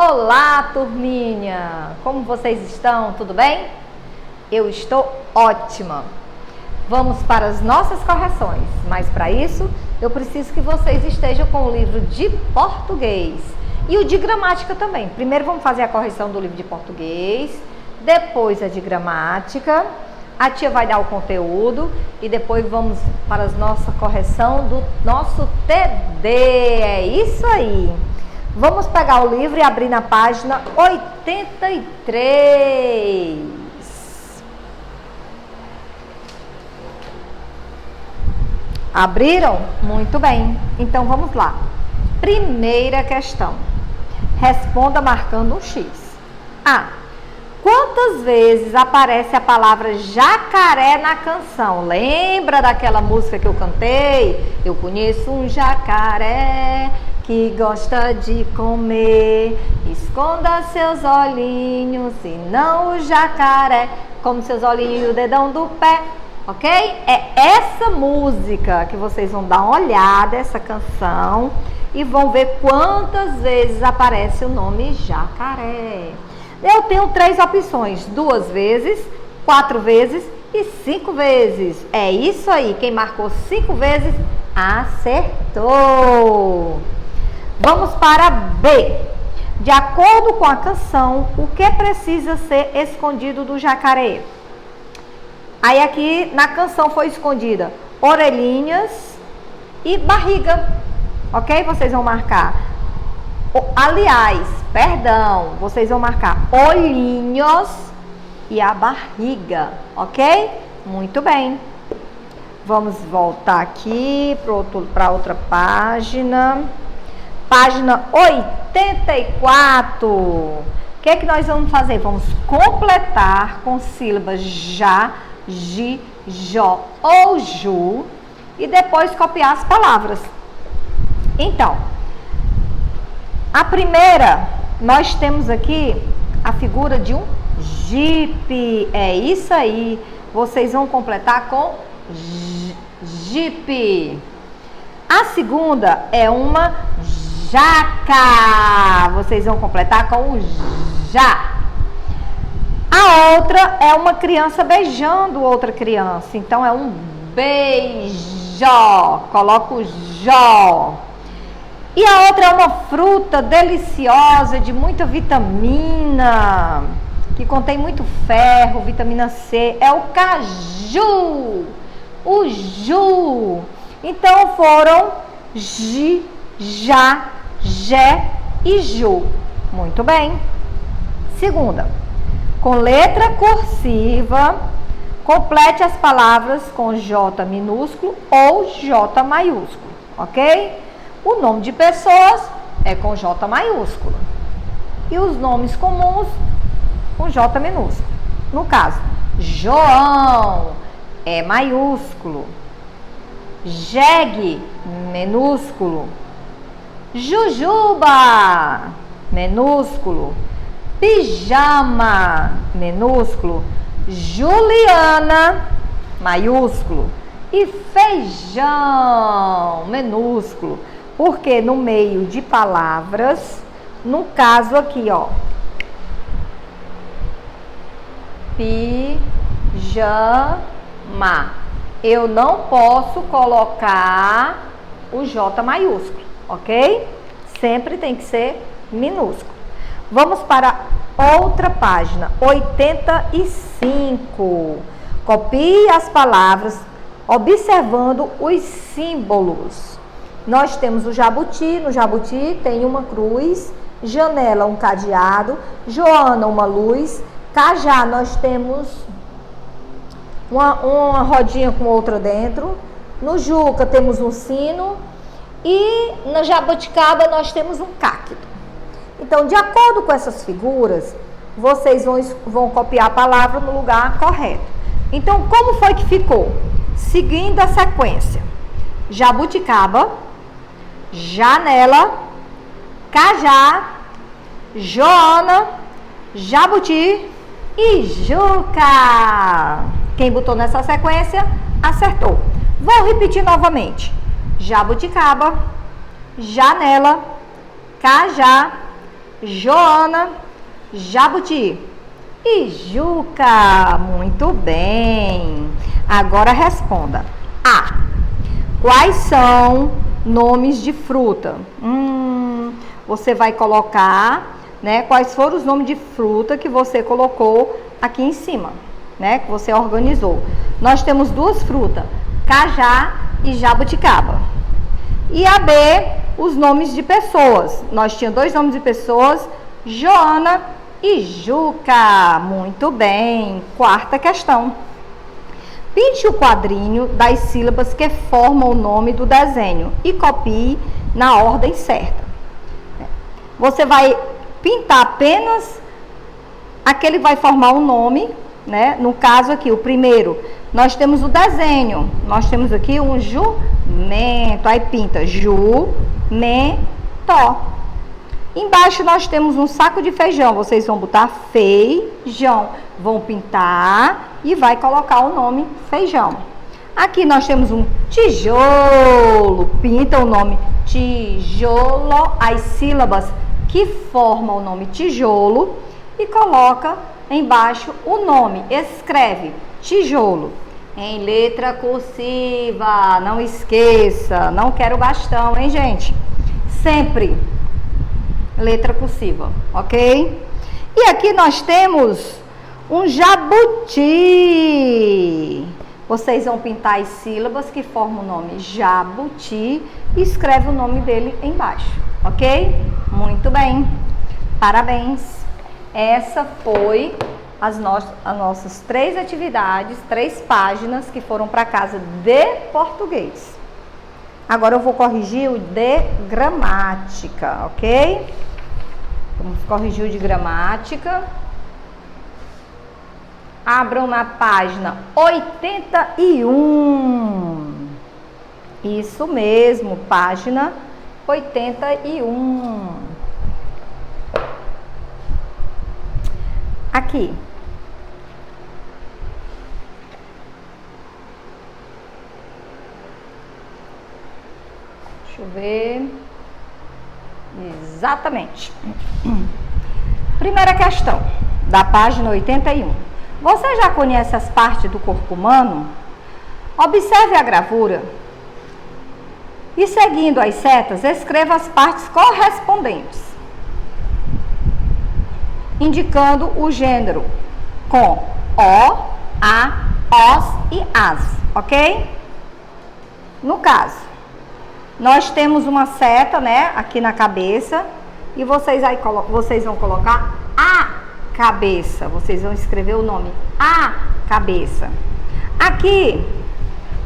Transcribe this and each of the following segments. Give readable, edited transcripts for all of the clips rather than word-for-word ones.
Olá, turminha! Como vocês estão? Tudo bem? Eu estou ótima! Vamos para as nossas correções, mas para isso eu preciso que vocês estejam com o livro de português e o de gramática também. Primeiro vamos fazer a correção do livro de português, depois a de gramática, a tia vai dar o conteúdo e depois vamos para a nossa correção do nosso TD. É isso aí! Vamos pegar o livro e abrir na página 83. Abriram? Muito bem. Então vamos lá. Primeira questão. Responda marcando um X. Quantas vezes aparece a palavra jacaré na canção? Lembra daquela música que eu cantei? Eu conheço um jacaré que gosta de comer, esconda seus olhinhos e não o jacaré, como seus olhinhos e o dedão do pé, ok? É essa música que vocês vão dar uma olhada, essa canção, e vão ver quantas vezes aparece o nome jacaré. Eu tenho 3 opções, 2 vezes, 4 vezes e 5 vezes. É isso aí, quem marcou 5 vezes acertou. Vamos para B. De acordo com a canção, o que precisa ser escondido do jacaré? Aí aqui na canção foi escondida orelhinhas e barriga, ok? Vocês vão marcar. Aliás, perdão, vocês vão marcar olhinhos e a barriga, ok? Muito bem. Vamos voltar aqui para outra página. Página 84. O que é que nós vamos fazer? Vamos completar com sílabas já, ji, jó ou ju e depois copiar as palavras. Então, a primeira, nós temos aqui a figura de um jipe. É isso aí. Vocês vão completar com jipe. A segunda é uma jaca. Vocês vão completar com o já. A outra é uma criança beijando outra criança. Então é um beijó. Coloca o jó. E a outra é uma fruta deliciosa de muita vitamina, que contém muito ferro, vitamina C. É o caju. O ju. Então foram ji, já, jé e ju. Muito bem. Segunda. Com letra cursiva, complete as palavras com J minúsculo ou J maiúsculo, ok? O nome de pessoas é com J maiúsculo. E os nomes comuns com J minúsculo. No caso, João é maiúsculo. Jegue, minúsculo. Jujuba, minúsculo. Pijama, minúsculo. Juliana, maiúsculo. E feijão, minúsculo. Porque no meio de palavras, no caso aqui, ó. Pijama. Eu não posso colocar o J maiúsculo, ok? Sempre tem que ser minúsculo. Vamos para outra página, 85. Copie as palavras observando os símbolos. Nós temos o jabuti, no jabuti tem uma cruz, janela um cadeado, Joana uma luz, cajá nós temos uma rodinha com outra dentro, no juca temos um sino e na jabuticaba nós temos um cacto. Então, de acordo com essas figuras, vocês vão copiar a palavra no lugar correto. Então, como foi que ficou? Seguindo a sequência: jabuticaba, janela, cajá, Joana, jabuti e juca. Quem botou nessa sequência, acertou. Vou repetir novamente: jabuticaba, janela, cajá, Joana, jabuti e Juca. Muito bem. Agora responda. A. Quais são nomes de fruta? Você vai colocar, né, quais foram os nomes de fruta que você colocou aqui em cima, né, que você organizou. Nós temos duas frutas, cajá e jabuticaba. E a B, os nomes de pessoas. Nós tínhamos dois nomes de pessoas, Joana e Juca. Muito bem. Quarta questão. Pinte o quadrinho das sílabas que formam o nome do desenho e copie na ordem certa. Você vai pintar apenas aquele que vai formar o nome, né? No caso aqui, o primeiro, nós temos o desenho. Nós temos aqui um jumento. Aí pinta jumento. Embaixo nós temos um saco de feijão. Vocês vão botar feijão. Vão pintar e vai colocar o nome feijão. Aqui nós temos um tijolo. Pinta o nome tijolo, as sílabas que formam o nome tijolo e coloca embaixo o nome. Escreve tijolo em letra cursiva. Não esqueça, não quero bastão, hein, gente? Sempre letra cursiva, ok? E aqui nós temos um jabuti. Vocês vão pintar as sílabas que formam o nome jabuti e escreve o nome dele embaixo, ok? Muito bem, parabéns. Essa foi as nossas 3 atividades, 3 páginas que foram para casa de português. Agora eu vou corrigir o de gramática, ok? Vamos corrigir o de gramática. Abram na página 81. Isso mesmo, página 81. Aqui. Deixa eu ver. Exatamente. Primeira questão, da página 81. Você já conhece as partes do corpo humano? Observe a gravura e, seguindo as setas, escreva as partes correspondentes, indicando o gênero com o, a, os e as, ok? No caso, nós temos uma seta, né, aqui na cabeça, e vocês vão colocar a cabeça. Vocês vão escrever o nome a cabeça. Aqui,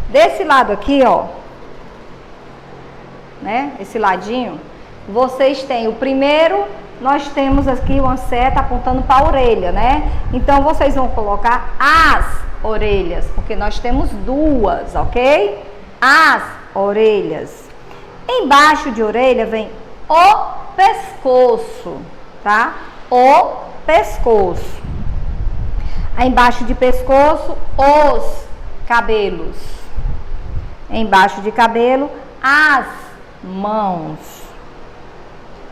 desse lado aqui, ó, né, esse ladinho, vocês têm o primeiro, nós temos aqui uma seta apontando para a orelha, né? Então, vocês vão colocar as orelhas, porque nós temos duas, ok? As orelhas. Embaixo de orelha vem o pescoço, tá? O pescoço. Aí embaixo de pescoço, os cabelos. Embaixo de cabelo, as mãos.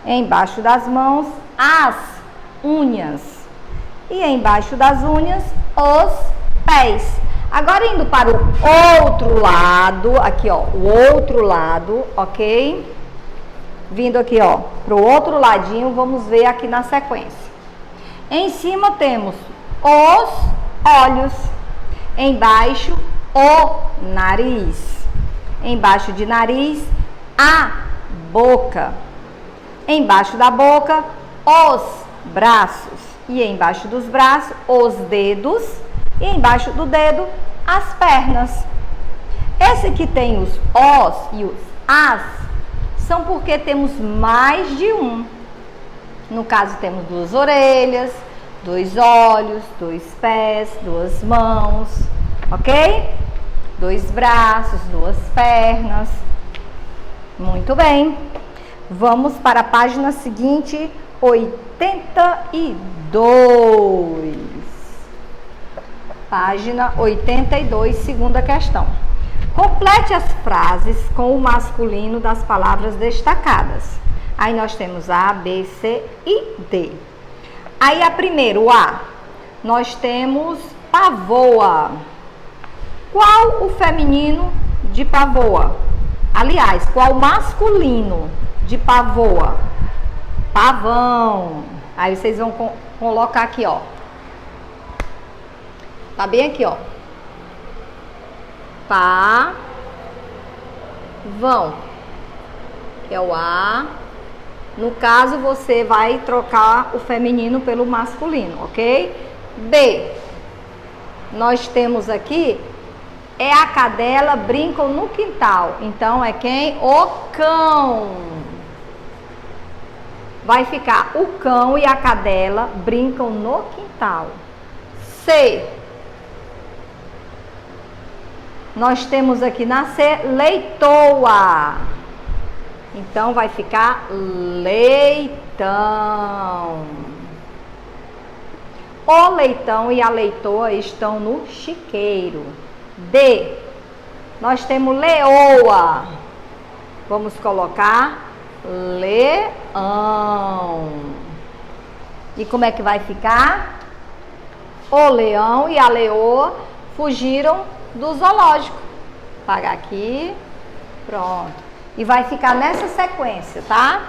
Embaixo das mãos, as unhas. E embaixo das unhas, os pés. Agora indo para o outro lado, aqui ó, o outro lado, ok? Vindo aqui ó, para o outro ladinho, vamos ver aqui na sequência. Em cima temos os olhos, embaixo o nariz, embaixo de nariz a boca, embaixo da boca os braços e embaixo dos braços os dedos e embaixo do dedo as pernas. Esse que tem os os e os as são porque temos mais de um. No caso temos 2 orelhas, 2 olhos, 2 pés, 2 mãos, ok? 2 braços, 2 pernas. Muito bem. Vamos para a página seguinte, 82. Página 82, segunda questão. Complete as frases com o masculino das palavras destacadas. Aí nós temos A, B, C e D. Aí a primeiro, A, nós temos pavoa. Qual o feminino de pavoa? Aliás, qual o masculino de pavoa? Pavão. Aí vocês vão colocar aqui, ó. Tá bem aqui, ó. Pavão. Que é o A. No caso, você vai trocar o feminino pelo masculino, ok? B. Nós temos aqui, é a cadela brincam no quintal. Então, é quem? O cão. Vai ficar o cão e a cadela brincam no quintal. C. Nós temos aqui na C, leitoa. Então, vai ficar leitão. O leitão e a leitoa estão no chiqueiro. D. Nós temos leoa. Vamos colocar leão. E como é que vai ficar? O leão e a leoa fugiram do zoológico. Apagar aqui. Pronto. E vai ficar nessa sequência, tá?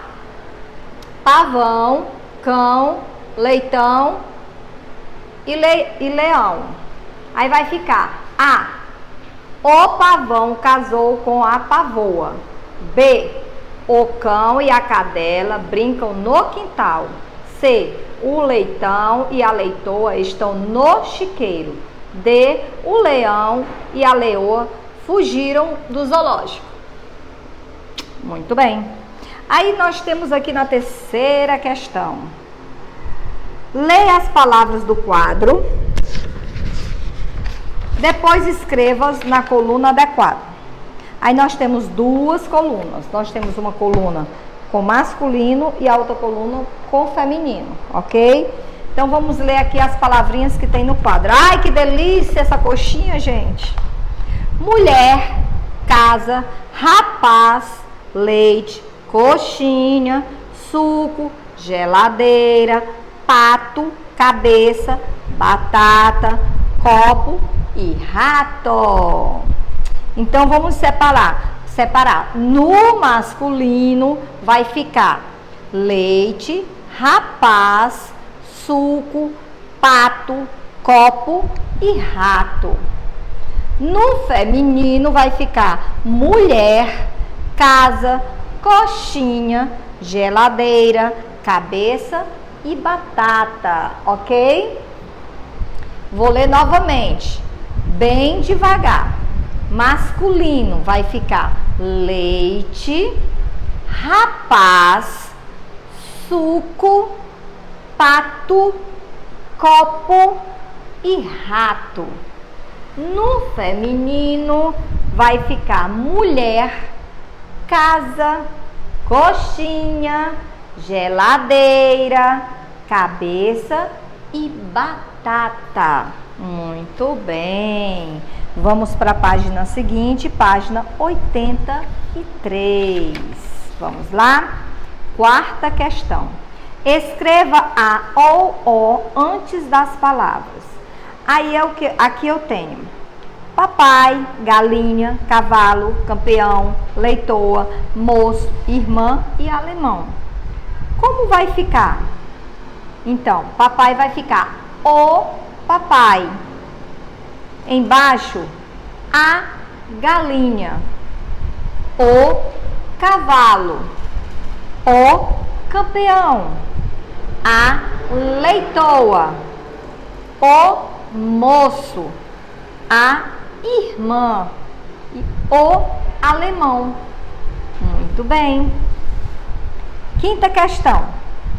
Pavão, cão, leitão e leão. Aí vai ficar A. O pavão casou com a pavoa. B. O cão e a cadela brincam no quintal. C. O leitão e a leitoa estão no chiqueiro. D. O leão e a leoa fugiram do zoológico. Muito bem. Aí nós temos aqui na terceira questão. Leia as palavras do quadro. Depois escreva-as na coluna adequada. Aí nós temos duas colunas. Nós temos uma coluna com masculino e a outra coluna com feminino, ok? Então vamos ler aqui as palavrinhas que tem no quadro. Ai, que delícia essa coxinha, gente! Mulher, casa, rapaz, leite, coxinha, suco, geladeira, pato, cabeça, batata, copo e rato. Então vamos separar. No masculino vai ficar leite, rapaz, suco, pato, copo e rato. No feminino vai ficar mulher, casa, coxinha, geladeira, cabeça e batata, ok? Vou ler novamente, bem devagar. Masculino vai ficar leite, rapaz, suco, pato, copo e rato. No feminino vai ficar mulher, casa, coxinha, geladeira, cabeça e batata. Muito bem. Vamos para a página seguinte, página 83. Vamos lá? Quarta questão. Escreva a ou o antes das palavras. Aí é o que aqui eu tenho: papai, galinha, cavalo, campeão, leitoa, moço, irmã e alemão. Como vai ficar? Então, papai vai ficar o papai. Embaixo, a galinha, o cavalo, o campeão, a leitoa, o moço, a irmã e o alemão. Muito bem. Quinta questão.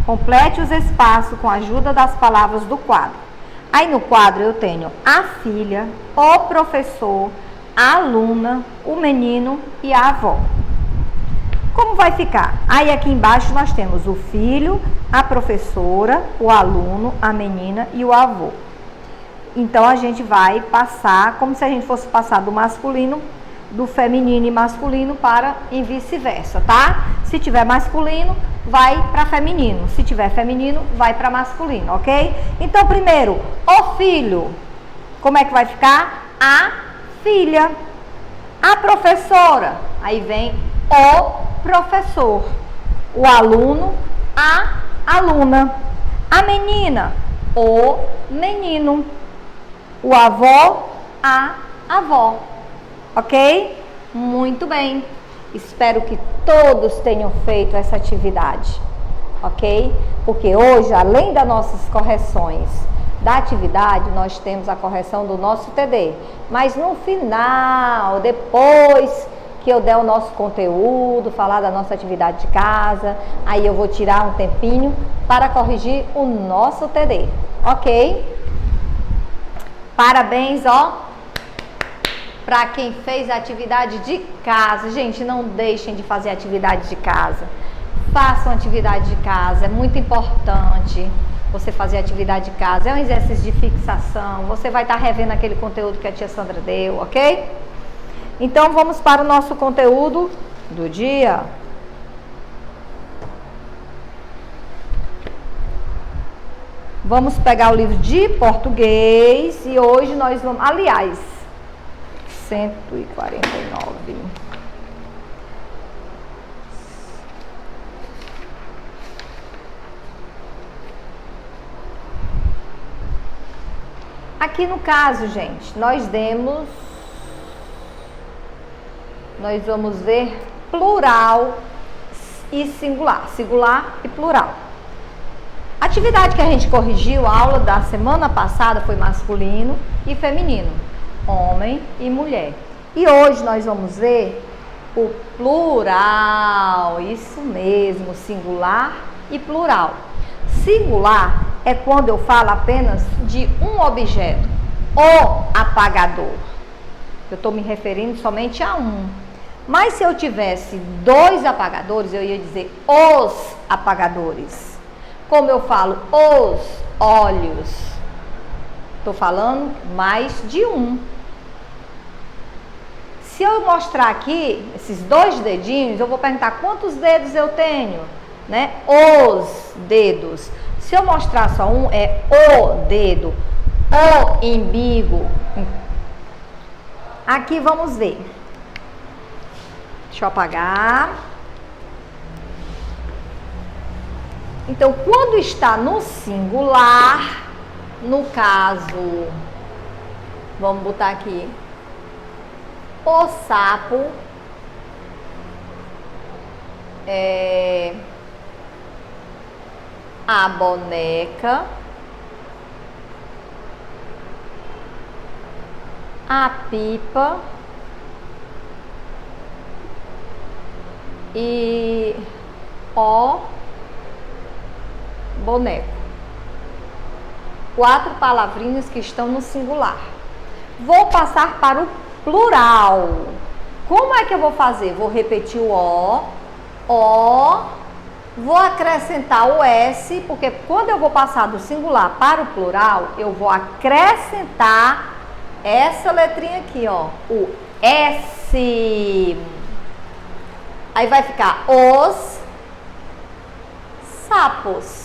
Complete os espaços com a ajuda das palavras do quadro. Aí no quadro eu tenho a filha, o professor, a aluna, o menino e a avó. Como vai ficar? Aí aqui embaixo nós temos o filho, a professora, o aluno, a menina e o avô. Então a gente vai passar, como se a gente fosse passar do masculino, do feminino e masculino para e vice-versa, tá? Se tiver masculino, vai para feminino. Se tiver feminino, vai para masculino, ok? Então, primeiro, o filho. Como é que vai ficar? A filha. A professora. Aí vem o professor. O aluno, a aluna. A menina, o menino. O avô, a avó. Ok? Muito bem. Espero que todos tenham feito essa atividade. Ok? Porque hoje, além das nossas correções da atividade, nós temos a correção do nosso TD. Mas no final, depois que eu der o nosso conteúdo, falar da nossa atividade de casa, aí eu vou tirar um tempinho para corrigir o nosso TD. Ok? Parabéns, ó, para quem fez a atividade de casa. Gente, não deixem de fazer atividade de casa. Façam atividade de casa, é muito importante você fazer atividade de casa. É um exercício de fixação, você vai estar revendo aquele conteúdo que a tia Sandra deu, ok? Então, vamos para o nosso conteúdo do dia. Vamos pegar o livro de português e hoje nós vamos... Aliás, 149. Aqui no caso, gente, nós vamos ver plural e singular. Singular e plural. A atividade que a gente corrigiu, a aula da semana passada foi masculino e feminino, homem e mulher. E hoje nós vamos ver o plural, isso mesmo, singular e plural. Singular é quando eu falo apenas de um objeto, o apagador. Eu estou me referindo somente a um. Mas se eu tivesse dois apagadores, eu ia dizer os apagadores. Como eu falo os olhos, estou falando mais de um. Se eu mostrar aqui esses dois dedinhos, eu vou perguntar quantos dedos eu tenho, né? Os dedos. Se eu mostrar só um, é o dedo, o embigo. Aqui vamos ver. Deixa eu apagar. Então, quando está no singular, no caso, vamos botar aqui, o sapo, a boneca, a pipa e o boneco. 4 palavrinhas que estão no singular. Vou passar para o plural. Como é que eu vou fazer? Vou repetir o, vou acrescentar o S, porque quando eu vou passar do singular para o plural, eu vou acrescentar essa letrinha aqui, ó, o S. Aí vai ficar os sapos.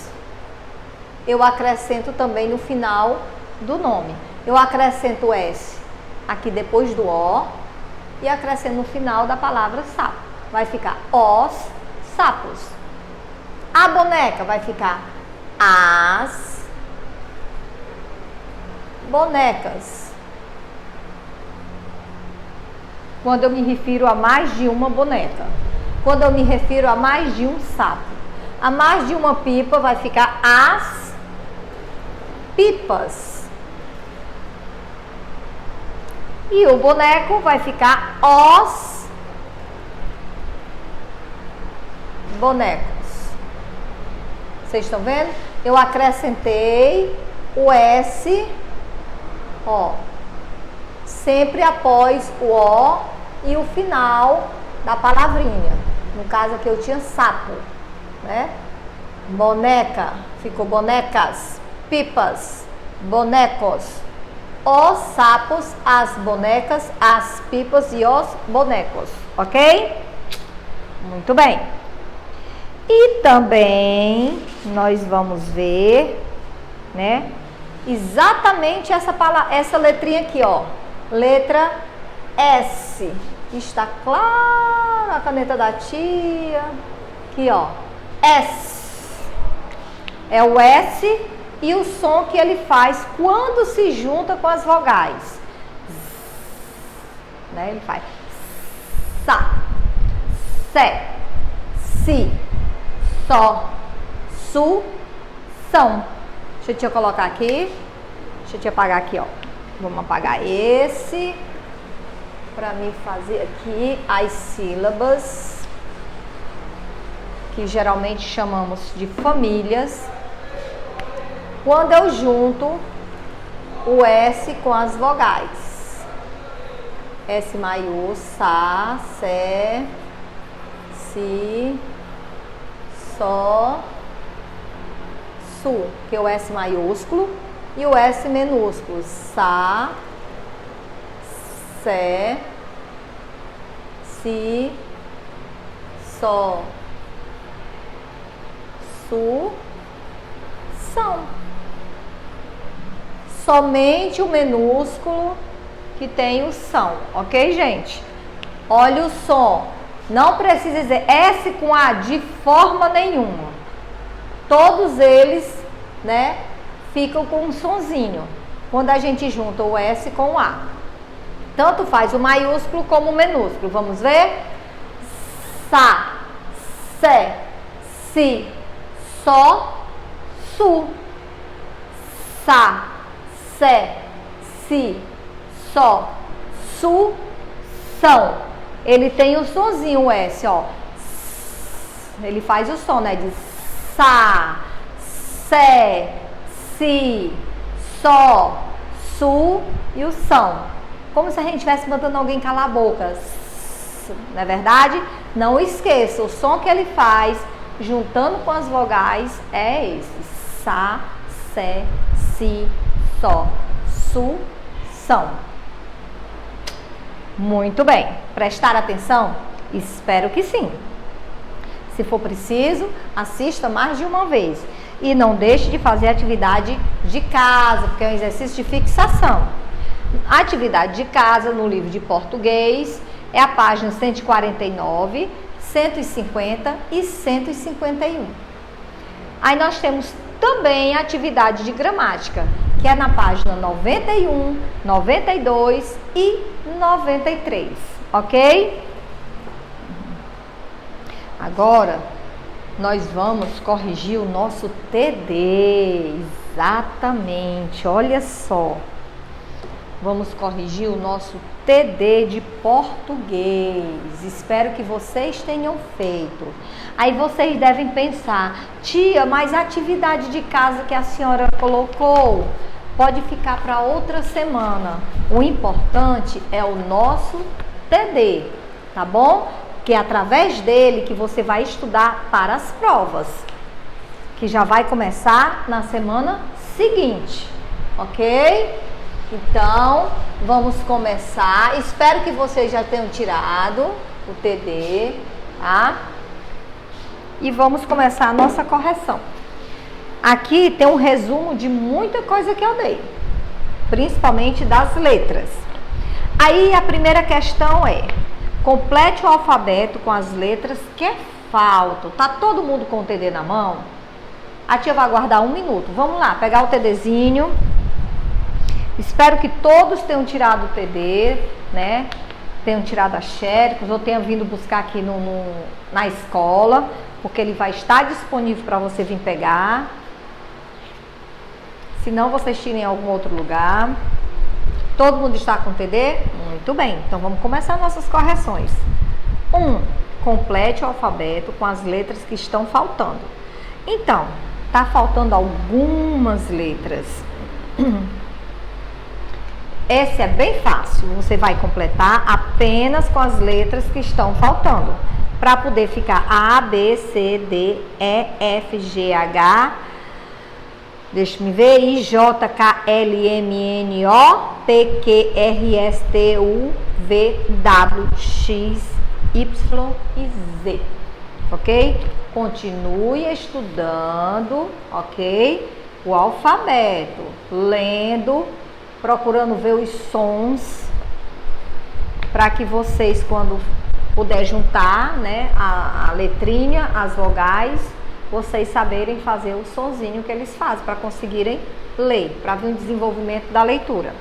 Eu acrescento também no final do nome. Eu acrescento o S aqui depois do O e acrescento no final da palavra sapo. Vai ficar os sapos. A boneca vai ficar as bonecas. Quando eu me refiro a mais de uma boneca. Quando eu me refiro a mais de um sapo. A mais de uma pipa vai ficar as pipas. E o boneco vai ficar os bonecos. Vocês estão vendo? Eu acrescentei o S, ó, sempre após o O e o final da palavrinha. No caso aqui eu tinha sapo, né? Boneca, ficou bonecas, pipas, bonecos. os sapos, as bonecas, as pipas e os bonecos, ok? Muito bem. E também nós vamos ver, né, exatamente essa letrinha aqui, ó, letra S. Está claro a caneta da tia, aqui, ó, S. É o S e o som que ele faz quando se junta com as vogais. Né? Ele faz sa, sé, si, só, su, são. Deixa eu colocar aqui. Deixa eu apagar aqui, ó. Vamos apagar esse para mim fazer aqui as sílabas que geralmente chamamos de famílias. Quando eu junto o S com as vogais. S maiúsculo, sa, sé, si, só, su, que é o S maiúsculo, e o S minúsculo, sa, sé, si, só, su, são. Somente o minúsculo que tem o som, ok, gente? Olha o som. Não precisa dizer S com A de forma nenhuma. Todos eles, né, ficam com um sonzinho quando a gente junta o S com o A. Tanto faz o maiúsculo como o minúsculo. Vamos ver? Sa, sé, si, só, su. Sa, sé, si, só, su, são. Ele tem o sonzinho, o S, ó. Ele faz o som, né? De sa, sé, si, só, su e o são. Como se a gente estivesse mandando alguém calar a boca. Não é verdade? Não esqueça, o som que ele faz, juntando com as vogais, é esse. Sa, sé, si, só, su, são. Muito bem. Prestar atenção? Espero que sim. Se for preciso, assista mais de uma vez. E não deixe de fazer atividade de casa, porque é um exercício de fixação. A atividade de casa no livro de português é a página 149, 150 e 151. Aí nós temos também a atividade de gramática, que é na página 91, 92 e 93, ok? Agora, nós vamos corrigir o nosso TD, exatamente, olha só. Vamos corrigir o nosso TD de português. Espero que vocês tenham feito. Aí vocês devem pensar, tia, mas a atividade de casa que a senhora colocou pode ficar para outra semana. O importante é o nosso TD, tá bom? Que é através dele que você vai estudar para as provas, que já vai começar na semana seguinte, ok? Então, vamos começar. Espero que vocês já tenham tirado o TD, tá? E vamos começar a nossa correção. Aqui tem um resumo de muita coisa que eu dei, principalmente das letras. Aí a primeira questão é: complete o alfabeto com as letras que faltam. Tá todo mundo com o TD na mão? A tia vai aguardar 1 minuto. Vamos lá, pegar o TDzinho. Espero que todos tenham tirado o TD, né? Tenham tirado as xéricos ou tenham vindo buscar aqui na escola, porque ele vai estar disponível para você vir pegar. Se não, vocês tirem em algum outro lugar. Todo mundo está com o TD? Muito bem, então vamos começar nossas correções. 1. Complete o alfabeto com as letras que estão faltando. Então, tá faltando algumas letras. Esse é bem fácil, você vai completar apenas com as letras que estão faltando, para poder ficar A, B, C, D, E, F, G, H, Deixa-me ver. IJKLMNOPQRSTUVWXYZ. Ok? Continue estudando, ok? O alfabeto, lendo, procurando ver os sons, para que vocês, quando puder juntar, né, a letrinha, as vogais, vocês saberem fazer o sonzinho que eles fazem, para conseguirem ler, para ver um desenvolvimento da leitura.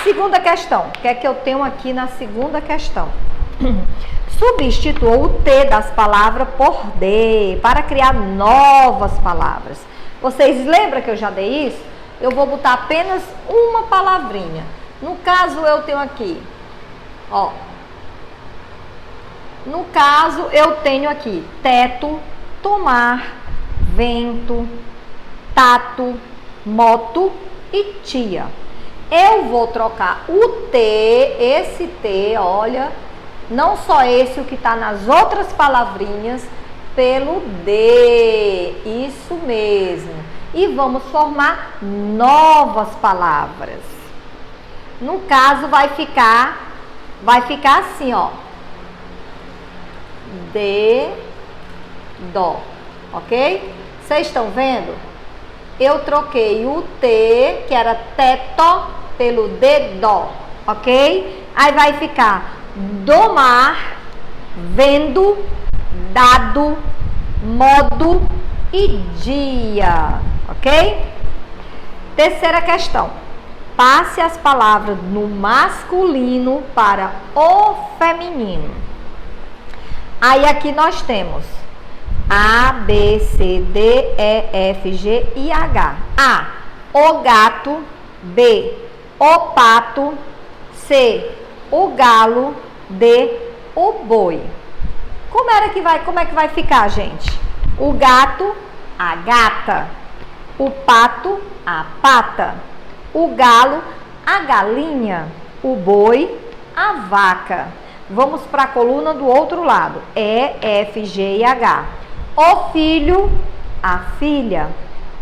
Segunda questão, o que é que eu tenho aqui na segunda questão? Substitua o T das palavras por D, para criar novas palavras. Vocês lembram que eu já dei isso? Eu vou botar apenas uma palavrinha. No caso, eu tenho aqui, ó. No caso, eu tenho aqui teto, tomar, vento, tato, moto e tia. Eu vou trocar o T, esse T, olha, não só esse, o que está nas outras palavrinhas, pelo D, isso mesmo. E vamos formar novas palavras. No caso, vai ficar assim, ó. D, dó, ok? Vocês estão vendo? Eu troquei o T, que era teto, pelo D, dó, ok? Aí vai ficar domar, vendo, dado, modo e dia, ok? Terceira questão. Passe as palavras no masculino para o feminino. Aí aqui nós temos A, B, C, D, E, F, G e H. A, o gato. B, o pato. C, o galo. D, o boi. Como é que vai ficar, gente? O gato, a gata. O pato, a pata. O galo, a galinha. O boi, a vaca. Vamos para a coluna do outro lado. E, F, G e H. O filho, a filha.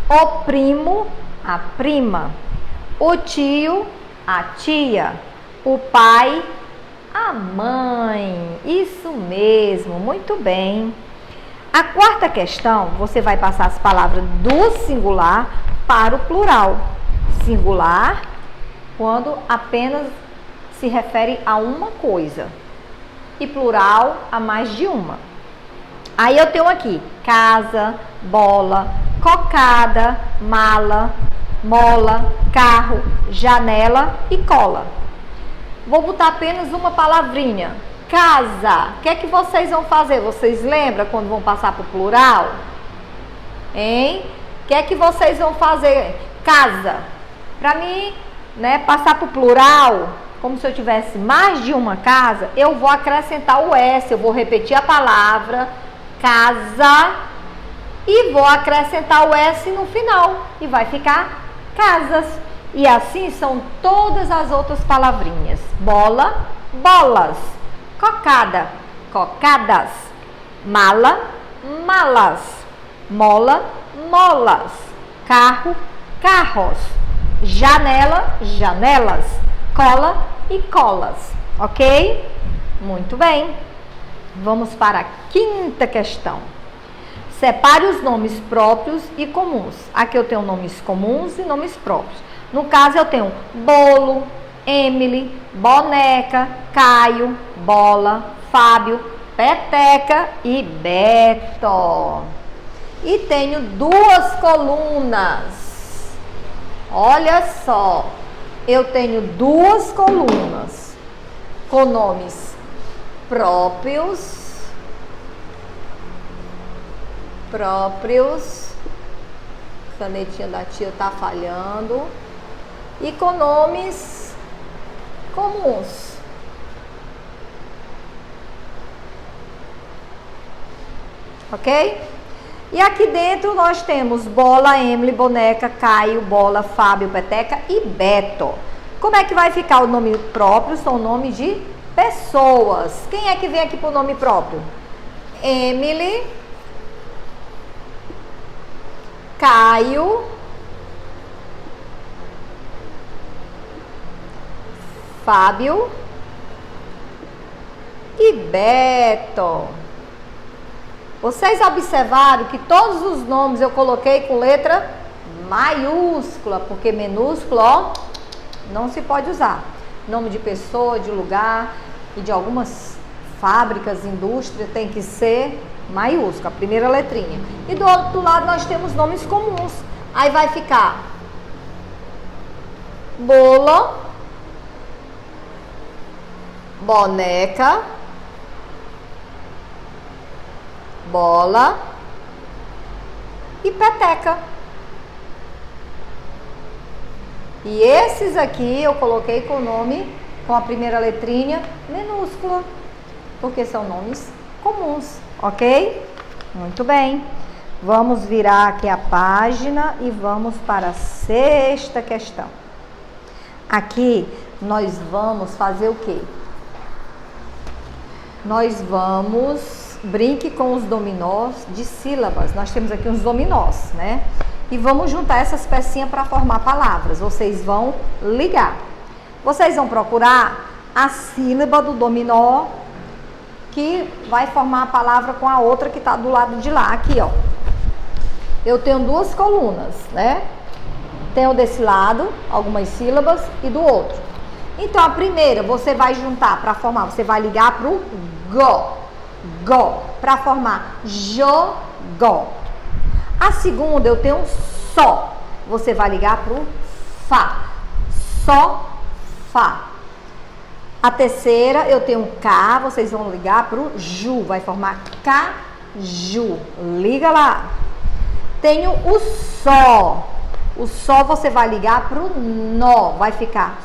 O primo, a prima. O tio, a tia. O pai, a mãe. Isso mesmo, muito bem. A quarta questão, você vai passar as palavras do singular para o plural. Singular, quando apenas se refere a uma coisa. E plural, a mais de uma. Aí eu tenho aqui casa, bola, cocada, mala, mola, carro, janela e cola. Vou botar apenas uma palavrinha. Casa. O que é que vocês vão fazer? Vocês lembram quando vão passar para o plural? Hein? O que é que vocês vão fazer? Casa. Para mim, né, passar para o plural, como se eu tivesse mais de uma casa, eu vou acrescentar o S, eu vou repetir a palavra casa e vou acrescentar o S no final e vai ficar casas. E assim são todas as outras palavrinhas. Bola, bolas. Cocada, cocadas. Mala, malas. Mola, molas. Carro, carros. Janela, janelas. Cola e colas. Ok? Muito bem. Vamos para a quinta questão. Separe os nomes próprios e comuns. Aqui eu tenho nomes comuns e nomes próprios. No caso, eu tenho bolo, Emily, boneca, Caio, bola, Fábio, peteca e Beto. E tenho duas colunas. Olha só, eu tenho duas colunas com nomes próprios, canetinha da tia tá falhando, e com nomes comuns. Ok? E aqui dentro nós temos bola, Emily, boneca, Caio, bola, Fábio, peteca e Beto. Como é que vai ficar o nome próprio? São nome de pessoas. Quem é que vem aqui pro nome próprio? Emily, Caio, Fábio e Beto. Vocês observaram que todos os nomes eu coloquei com letra maiúscula, porque minúscula, ó, não se pode usar. Nome de pessoa, de lugar e de algumas fábricas, indústria, tem que ser maiúscula, a primeira letrinha. E do outro lado nós temos nomes comuns. Aí vai ficar bolo, boneca, bola e peteca. E esses aqui eu coloquei com o nome, com a primeira letrinha minúscula, porque são nomes comuns, ok? Muito bem. Vamos virar aqui a página e vamos para a sexta questão. Aqui nós vamos fazer o quê? Nós vamos, brinque com os dominós de sílabas. Nós temos aqui uns dominós, né? E vamos juntar essas pecinhas para formar palavras. Vocês vão ligar. Vocês vão procurar a sílaba do dominó que vai formar a palavra com a outra que está do lado de lá. Aqui, ó. Eu tenho duas colunas, né? Tenho desse lado algumas sílabas e do outro. Então, a primeira você vai juntar para formar, você vai ligar para o go, para formar jogó. A segunda eu tenho só, você vai ligar para o fá, fá. A terceira eu tenho K, vocês vão ligar para o ju, vai formar caju, liga lá. Tenho o só você vai ligar para o nó, vai ficar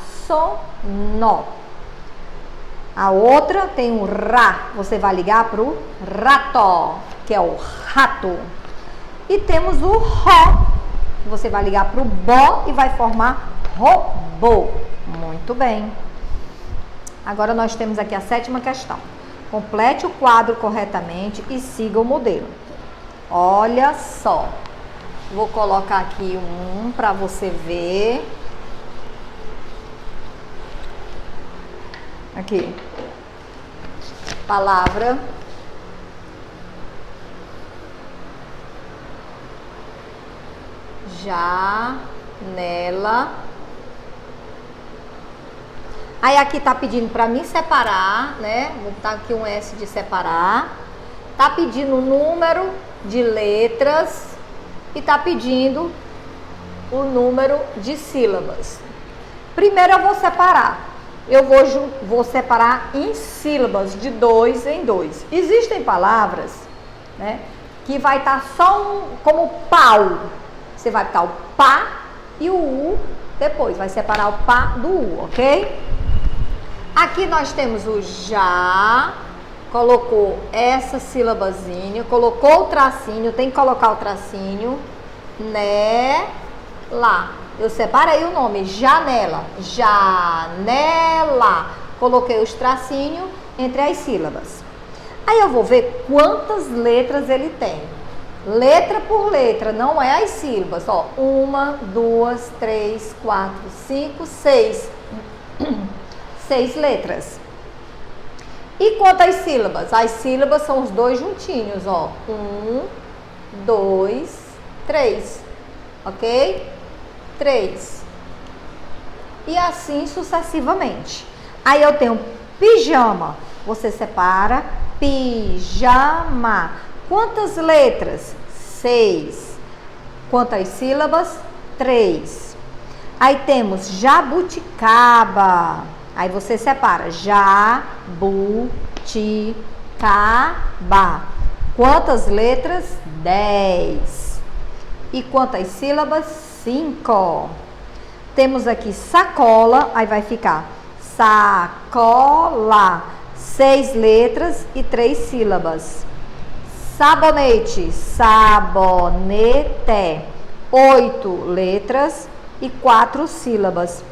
nó. A outra tem o rá, você vai ligar para o rató, que é o rato. E temos o ró, você vai ligar para o bó e vai formar robô. Muito bem. Agora nós temos aqui a sétima questão. Complete o quadro corretamente e siga o modelo. Olha só. Vou colocar aqui um para você ver. Aqui. Palavra. Janela. Aí aqui tá pedindo para mim separar, né? Vou botar aqui um S de separar. Tá pedindo o número de letras e tá pedindo o número de sílabas. Primeiro eu vou separar. Eu vou separar em sílabas de 2 em 2. Existem palavras, né, que vai estar só como pau. Você vai botar o pá e o u depois. Vai separar o pá do u, ok? Aqui nós temos o já, colocou essa sílabazinha, colocou o tracinho, tem que colocar o tracinho, né, lá. Eu separei o nome, janela, janela. Coloquei os tracinhos entre as sílabas. Aí eu vou ver quantas letras ele tem. Letra por letra, não é as sílabas. Ó, 1, 2, 3, 4, 5, 6. 6 letras. E quantas sílabas? As sílabas são os dois juntinhos, ó. 1, 2, 3. Ok? 3. E assim sucessivamente. Aí eu tenho pijama. Você separa pijama. Quantas letras? 6. Quantas sílabas? 3. Aí temos jabuticaba. Aí você separa jabuticaba. Quantas letras? 10. E quantas sílabas? 5. Temos aqui sacola, aí vai ficar sacola. 6 letras e 3 sílabas. Sabonete, sabonete. 8 letras e 4 sílabas.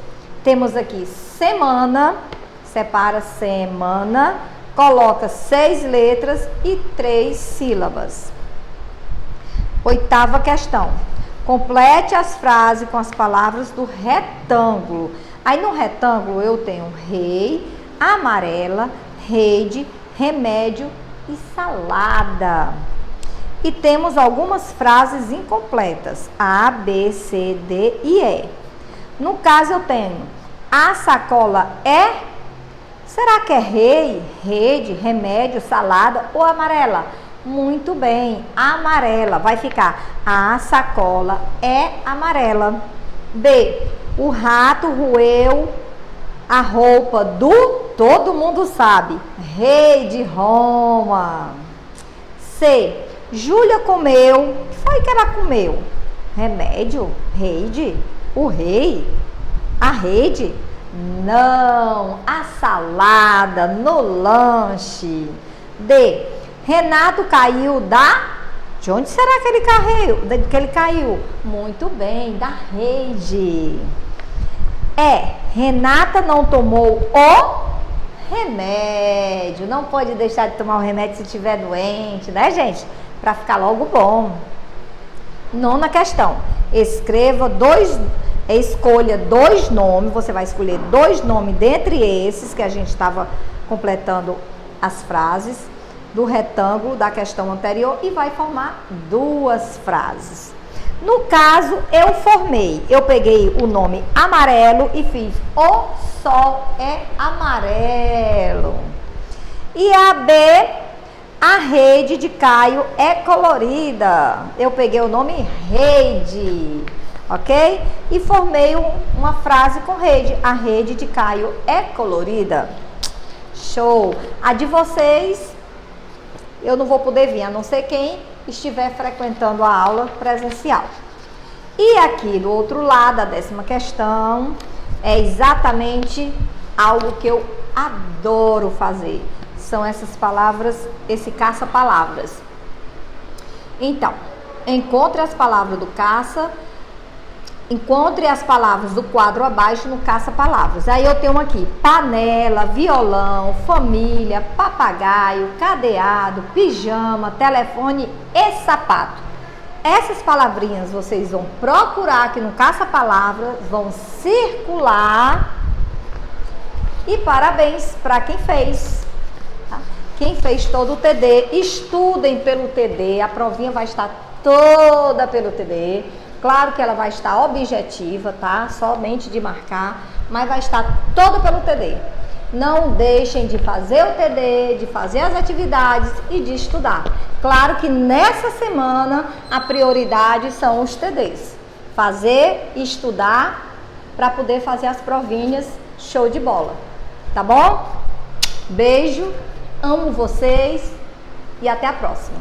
Temos aqui semana, separa semana, coloca 6 letras e 3 sílabas. Oitava questão. Complete as frases com as palavras do retângulo. Aí no retângulo eu tenho rei, amarela, rede, remédio e salada. E temos algumas frases incompletas, A, B, C, D e E. No caso eu tenho, a sacola é, será que é rei, rede, remédio, salada ou amarela? Muito bem, amarela, vai ficar, a sacola é amarela. B, o rato roeu a roupa do, todo mundo sabe, rei de Roma. C, Júlia comeu, o que foi que ela comeu? Remédio, rede, o rei, a rede? Não, a salada no lanche. D, Renato caiu de onde será que ele caiu? Muito bem, da rede. Renata não tomou o remédio. Não pode deixar de tomar o remédio se estiver doente, né, gente? Para ficar logo bom. Nona questão. Escolha dois nomes. Você vai escolher dois nomes dentre esses que a gente estava completando as frases do retângulo da questão anterior e vai formar duas frases. No caso, eu peguei o nome amarelo e fiz o sol é amarelo. E a B, a rede de Caio é colorida. Eu peguei o nome rede, ok? E formei uma frase com rede. A rede de Caio é colorida. Show! A de vocês, eu não vou poder vir, a não ser quem estiver frequentando a aula presencial. E aqui do outro lado, a 10ª questão, é exatamente algo que eu adoro fazer. São essas palavras, esse caça-palavras. Então, encontre as palavras do caça, encontre as palavras do quadro abaixo no caça-palavras. Aí eu tenho aqui panela, violão, família, papagaio, cadeado, pijama, telefone e sapato. Essas palavrinhas vocês vão procurar aqui no caça-palavras, vão circular. E parabéns para quem fez. Tá? Quem fez todo o TD, estudem pelo TD, a provinha vai estar toda pelo TD. Claro que ela vai estar objetiva, tá? Somente de marcar, mas vai estar todo pelo TD. Não deixem de fazer o TD, de fazer as atividades e de estudar. Claro que nessa semana a prioridade são os TDs. Fazer e estudar para poder fazer as provinhas, show de bola. Tá bom? Beijo, amo vocês e até a próxima.